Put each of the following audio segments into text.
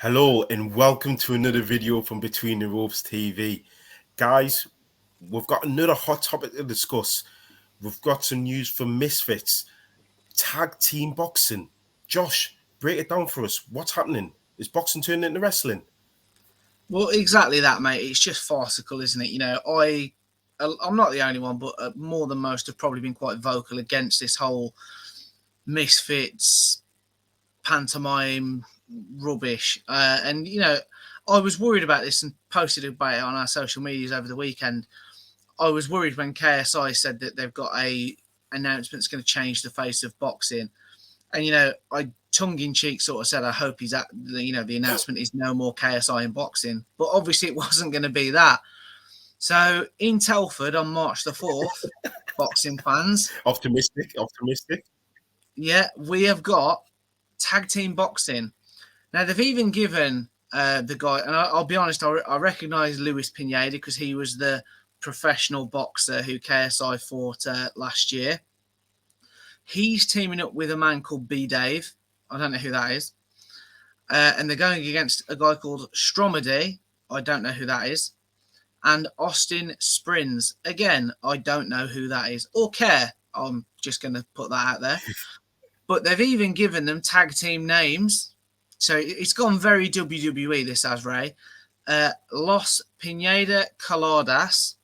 Hello and welcome to another video from Between the Ropes TV. Guys, we've got another hot topic to discuss. We've got some news from Misfits, tag team boxing. Josh, break it down for us. What's happening? Is boxing turning into wrestling? Well, exactly that, mate. It's just farcical, isn't it? I'm not the only one, but more than most have probably been quite vocal against this whole Misfits pantomime rubbish. I was worried about this and posted about it on our social medias over the weekend. I was worried when KSI said that they've got a announcement that's going to change the face of boxing. And I tongue-in-cheek sort of said, I hope the announcement is no more KSI in boxing. But obviously it wasn't going to be that. So in Telford on March the 4th, boxing fans. Optimistic. Yeah, we have got tag team boxing. Now, they've even given the guy, and I'll be honest, I recognise Luis Pineda because he was the professional boxer who KSI fought last year. He's teaming up with a man called B. Dave. I don't know who that is. And they're going against a guy called Stromedy. I don't know who that is. And Austin Sprins. Again, I don't know who that is or care. I'm just going to put that out there. But they've even given them tag team names. So it's gone very WWE, this has, Ray. Los Pineda Coladas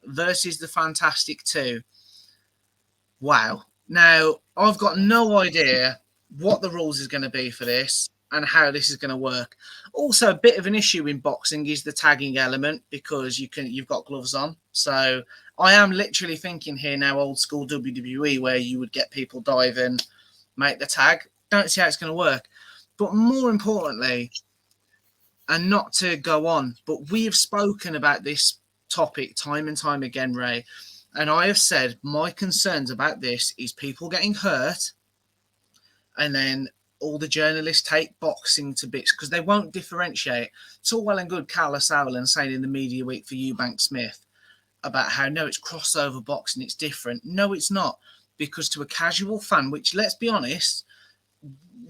versus the Fantastic Two. Wow. Now, I've got no idea what the rules is going to be for this and how this is going to work. Also, a bit of an issue in boxing is the tagging element because you've got gloves on. So I am literally thinking here now, old school WWE, where you would get people diving, make the tag. Don't see how it's going to work. But more importantly, and not to go on, but we have spoken about this topic time and time again, Ray. And I have said my concerns about this is people getting hurt and then all the journalists take boxing to bits because they won't differentiate. It's all well and good Carla Sauerland saying in the media week for Eubank Smith about how, no, it's crossover boxing, it's different. No, it's not. Because to a casual fan, which, let's be honest,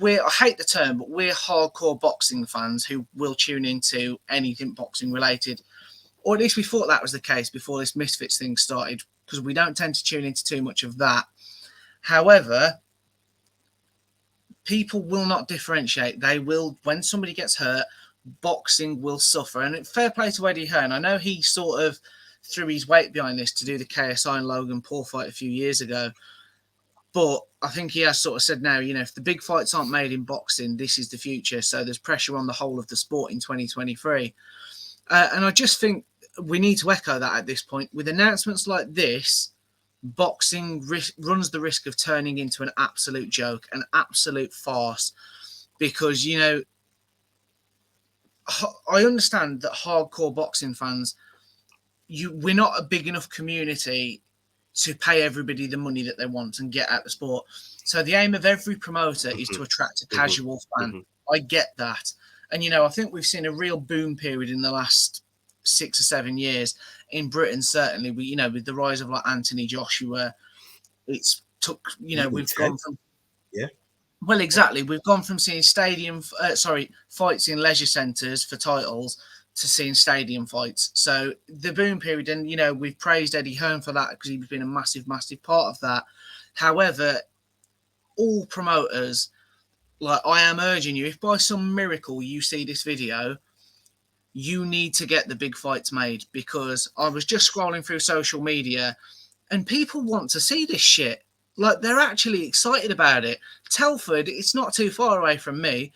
I hate the term, but we're hardcore boxing fans who will tune into anything boxing related. Or at least we thought that was the case before this Misfits thing started, because we don't tend to tune into too much of that. However, people will not differentiate. They will, when somebody gets hurt, boxing will suffer. And fair play to Eddie Hearn. I know he sort of threw his weight behind this to do the KSI and Logan Paul fight a few years ago. But I think he has sort of said now, if the big fights aren't made in boxing, this is the future. So there's pressure on the whole of the sport in 2023. And I just think we need to echo that at this point. With announcements like this, boxing runs the risk of turning into an absolute joke, an absolute farce. Because, I understand that hardcore boxing fans, we're not a big enough community to pay everybody the money that they want and get at the sport. So the aim of every promoter is to attract a casual fan. I get that. And, I think we've seen a real boom period in the last 6 or 7 years in Britain, certainly. With the rise of like Anthony Joshua, we've gone from... Yeah. Well, exactly. We've gone from seeing fights in leisure centres for titles to seeing stadium fights. So the boom period, and, we've praised Eddie Hearn for that because he's been a massive, massive part of that. However, all promoters, I am urging you, if by some miracle you see this video, you need to get the big fights made, because I was just scrolling through social media and people want to see this shit. They're actually excited about it. Telford, it's not too far away from me.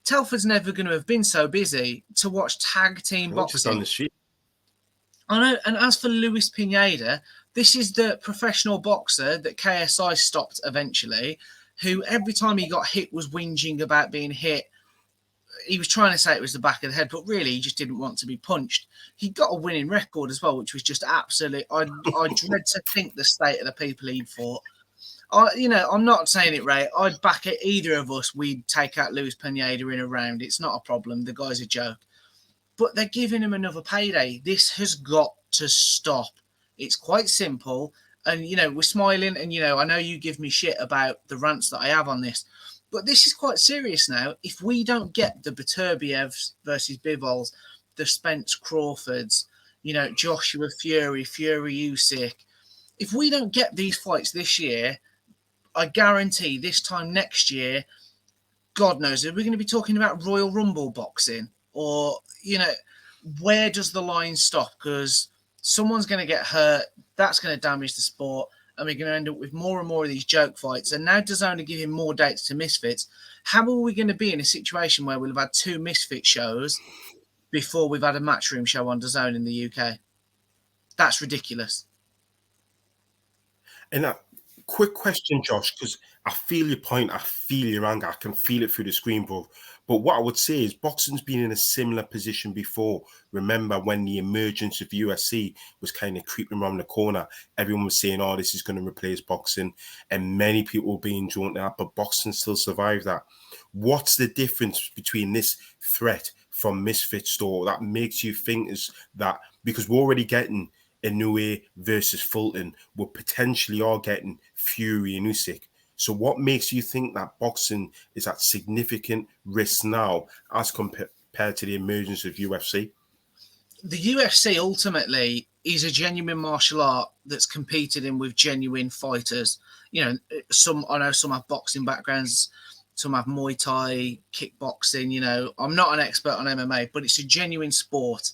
Telford's never going to have been so busy to watch tag team boxing. Just on the street. I know. And as for Luis Pineda, this is the professional boxer that KSI stopped eventually, who every time he got hit was whinging about being hit. He was trying to say it was the back of the head, but really he just didn't want to be punched. He got a winning record as well, which was just absolute. I dread to think the state of the people he'd fought. I'm not saying it, Ray. I'd back it. Either of us, we'd take out Luis Pineda in a round. It's not a problem. The guy's a joke. But they're giving him another payday. This has got to stop. It's quite simple. And, we're smiling. And, I know you give me shit about the rants that I have on this. But this is quite serious now. If we don't get the Beterbievs versus Bivols, the Spence Crawfords, Joshua Fury, Fury Usyk, if we don't get these fights this year, I guarantee this time next year, God knows, are we going to be talking about Royal Rumble boxing? Or, where does the line stop? Because someone's going to get hurt. That's going to damage the sport. And we're going to end up with more and more of these joke fights. And now Dazn are giving more dates to Misfits. How are we going to be in a situation where we'll have had 2 Misfit shows before we've had a Matchroom show on Dazn in the UK? That's ridiculous. And a quick question, Josh, because I feel your point, I feel your anger, I can feel it through the screen, bro. But what I would say is boxing's been in a similar position before. Remember when the emergence of UFC was kind of creeping around the corner, everyone was saying, oh, this is going to replace boxing. And many people were being drawn to that, but boxing still survived that. What's the difference between this threat from Misfit Store that makes you think is that, because we're already getting Inoue versus Fulton, we potentially are getting Fury and Usyk. So what makes you think that boxing is at significant risk now as compared to the emergence of UFC? The UFC ultimately is a genuine martial art that's competed in with genuine fighters. I know some have boxing backgrounds, some have Muay Thai, kickboxing. I'm not an expert on MMA, but it's a genuine sport.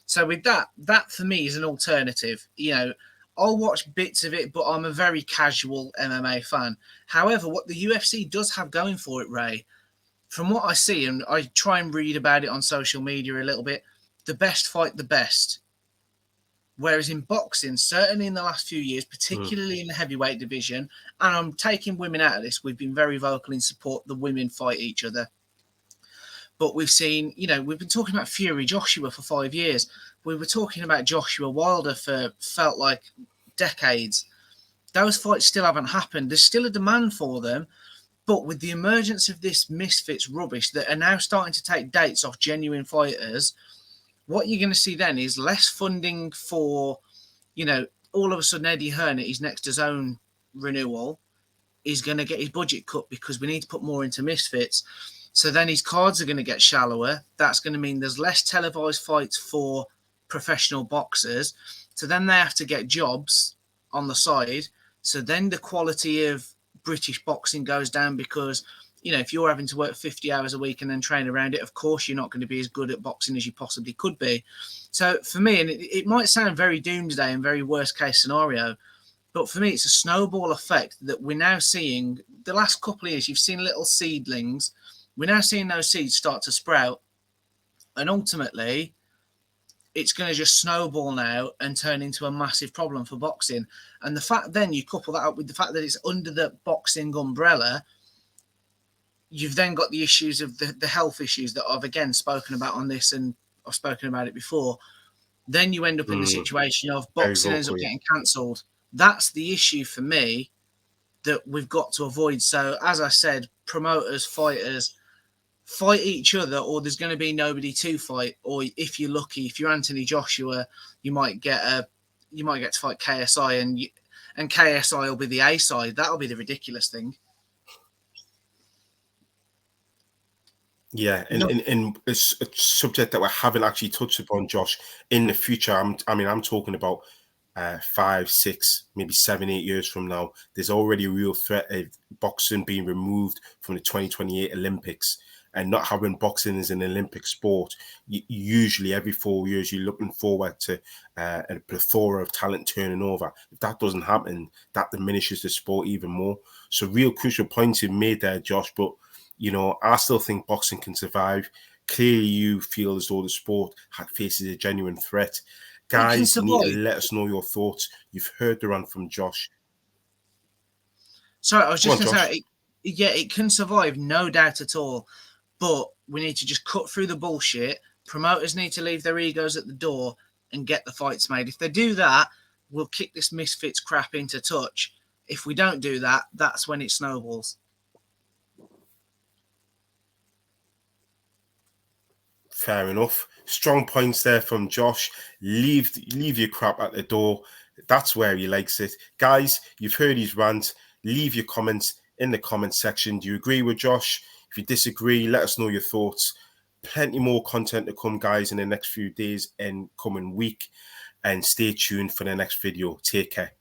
So with that for me is an alternative. I'll watch bits of it, but I'm a very casual MMA fan. However, what the UFC does have going for it, Ray, from what I see, and I try and read about it on social media a little bit, the best fight the best. Whereas in boxing, certainly in the last few years, particularly in the heavyweight division, and I'm taking women out of this, we've been very vocal in support the women fight each other. But we've seen, we've been talking about Fury Joshua for 5 years. We were talking about Joshua Wilder for felt like decades. Those fights still haven't happened. There's still a demand for them. But with the emergence of this Misfits rubbish that are now starting to take dates off genuine fighters, what you're going to see then is less funding for, all of a sudden Eddie Hearn at his next Dazn renewal is going to get his budget cut because we need to put more into Misfits. So then his cards are going to get shallower. That's going to mean there's less televised fights for professional boxers. So then they have to get jobs on the side. So then the quality of British boxing goes down because, if you're having to work 50 hours a week and then train around it, of course you're not going to be as good at boxing as you possibly could be. So for me, and it might sound very doomsday and very worst case scenario, but for me, it's a snowball effect that we're now seeing. The last couple of years, you've seen little seedlings. We're now seeing those seeds start to sprout. And ultimately, it's going to just snowball now and turn into a massive problem for boxing. And the fact then you couple that up with the fact that it's under the boxing umbrella, you've then got the issues of the health issues that I've again spoken about on this, and I've spoken about it before. Then you end up in the situation of boxing ends up getting cancelled. That's the issue for me that we've got to avoid. So as I said, promoters, fighters, fight each other, or there's going to be nobody to fight. Or if you're lucky, if you're Anthony Joshua, you might get to fight KSI, and KSI will be the A side. That'll be the ridiculous thing. Yeah, and it's a subject that we haven't actually touched upon, Josh. In the future, I'm talking about 5, 6, maybe 7, 8 years from now. There's already a real threat of boxing being removed from the 2028 Olympics and not having boxing as an Olympic sport. Usually, every 4 years, you're looking forward to a plethora of talent turning over. If that doesn't happen, that diminishes the sport even more. So, real crucial points you've made there, Josh. But I still think boxing can survive. Clearly, you feel as though the sport faces a genuine threat. Guys, you need to let us know your thoughts. You've heard the rant from Josh. Sorry, I was just going to say, it can survive, no doubt at all. But we need to just cut through the bullshit. Promoters need to leave their egos at the door and get the fights made. If they do that, we'll kick this Misfits crap into touch. If we don't do that, that's when it snowballs. Fair enough. Strong points there from Josh. Leave your crap at the door. That's where he likes it. Guys, you've heard his rant. Leave your comments. in the comment section. Do you agree with Josh? If you disagree, let us know your thoughts. Plenty more content to come, guys, in the next few days and coming week. And stay tuned for the next video. Take care.